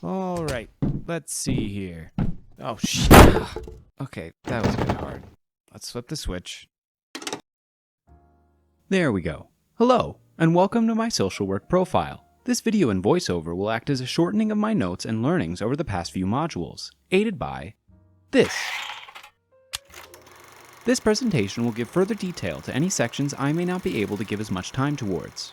Alright, let's see here. Oh, shit. Okay, that was a bit hard. Let's flip the switch. There we go. Hello, and welcome to my social work profile. This video and voiceover will act as a shortening of my notes and learnings over the past few modules, aided by this. This presentation will give further detail to any sections I may not be able to give as much time towards.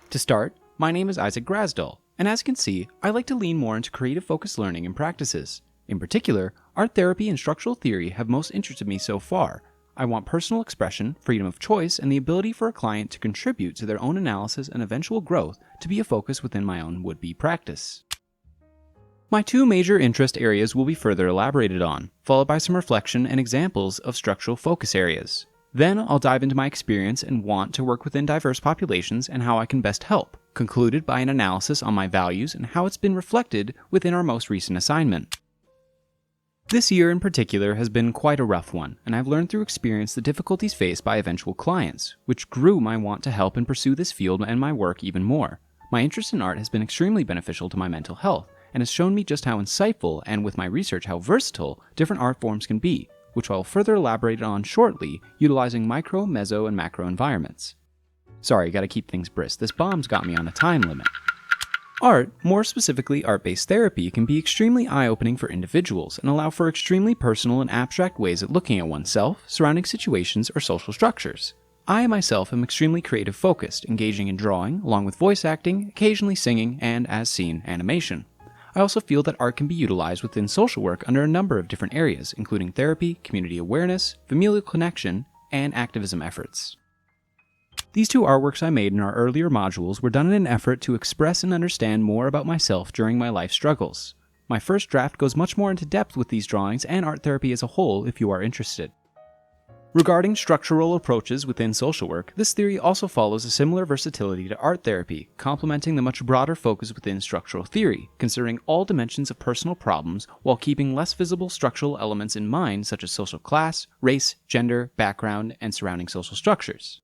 To start, my name is Isaac Grasdall, and as you can see, I like to lean more into creative focused learning and practices. In particular, art therapy and structural theory have most interested me so far. I want personal expression, freedom of choice, and the ability for a client to contribute to their own analysis and eventual growth to be a focus within my own would-be practice. My two major interest areas will be further elaborated on, followed by some reflection and examples of structural focus areas. Then I'll dive into my experience and want to work within diverse populations and how I can best help, concluded by an analysis on my values and how it's been reflected within our most recent assignment. This year in particular has been quite a rough one, and I've learned through experience the difficulties faced by eventual clients, which grew my want to help and pursue this field and my work even more. My interest in art has been extremely beneficial to my mental health, and has shown me just how insightful and with my research how versatile different art forms can be, which I'll further elaborate on shortly, utilizing micro, meso, and macro environments. Sorry, gotta keep things brisk, this bomb's got me on a time limit. Art, more specifically art-based therapy, can be extremely eye-opening for individuals and allow for extremely personal and abstract ways at looking at oneself, surrounding situations, or social structures. I myself am extremely creative focused, engaging in drawing, along with voice acting, occasionally singing, and, as seen, animation. I also feel that art can be utilized within social work under a number of different areas, including therapy, community awareness, familial connection, and activism efforts. These two artworks I made in our earlier modules were done in an effort to express and understand more about myself during my life struggles. My first draft goes much more into depth with these drawings and art therapy as a whole if you are interested. Regarding structural approaches within social work, this theory also follows a similar versatility to art therapy, complementing the much broader focus within structural theory, considering all dimensions of personal problems while keeping less visible structural elements in mind such as social class, race, gender, background, and surrounding social structures.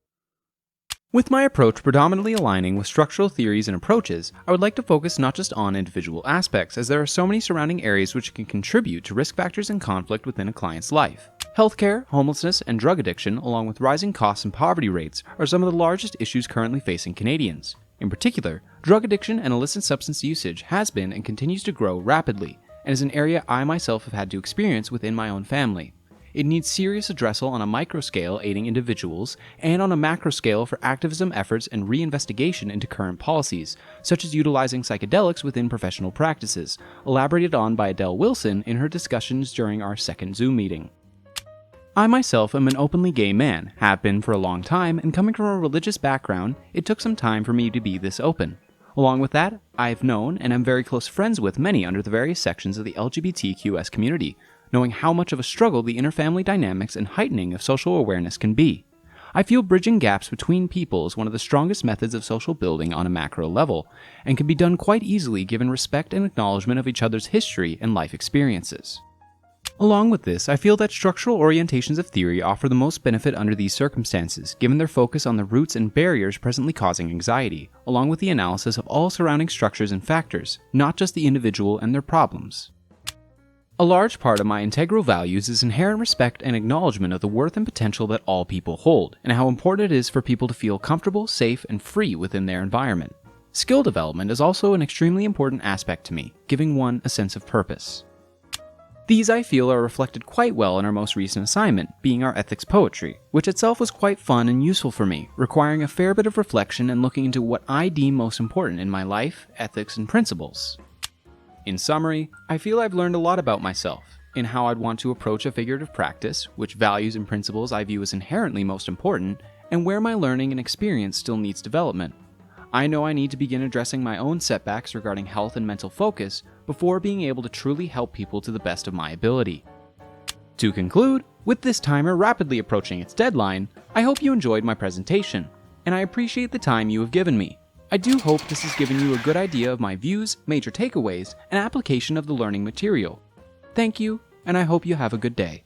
With my approach predominantly aligning with structural theories and approaches, I would like to focus not just on individual aspects, as there are so many surrounding areas which can contribute to risk factors and conflict within a client's life. Healthcare, homelessness, and drug addiction, along with rising costs and poverty rates, are some of the largest issues currently facing Canadians. In particular, drug addiction and illicit substance usage has been and continues to grow rapidly, and is an area I myself have had to experience within my own family. It needs serious addressal on a micro scale aiding individuals, and on a macro scale for activism efforts and reinvestigation into current policies, such as utilizing psychedelics within professional practices, elaborated on by Adele Wilson in her discussions during our second Zoom meeting. I myself am an openly gay man, have been for a long time, and coming from a religious background, it took some time for me to be this open. Along with that, I've known and am very close friends with many under the various sections of the LGBTQS community, knowing how much of a struggle the interfamily dynamics and heightening of social awareness can be. I feel bridging gaps between people is one of the strongest methods of social building on a macro level, and can be done quite easily given respect and acknowledgement of each other's history and life experiences. Along with this, I feel that structural orientations of theory offer the most benefit under these circumstances, given their focus on the roots and barriers presently causing anxiety, along with the analysis of all surrounding structures and factors, not just the individual and their problems. A large part of my integral values is inherent respect and acknowledgement of the worth and potential that all people hold, and how important it is for people to feel comfortable, safe, and free within their environment. Skill development is also an extremely important aspect to me, giving one a sense of purpose. These I feel are reflected quite well in our most recent assignment, being our ethics poetry, which itself was quite fun and useful for me, requiring a fair bit of reflection and looking into what I deem most important in my life, ethics, and principles. In summary, I feel I've learned a lot about myself, in how I'd want to approach a figurative practice, which values and principles I view as inherently most important, and where my learning and experience still needs development. I know I need to begin addressing my own setbacks regarding health and mental focus before being able to truly help people to the best of my ability. To conclude, with this timer rapidly approaching its deadline, I hope you enjoyed my presentation, and I appreciate the time you have given me. I do hope this has given you a good idea of my views, major takeaways, and application of the learning material. Thank you, and I hope you have a good day.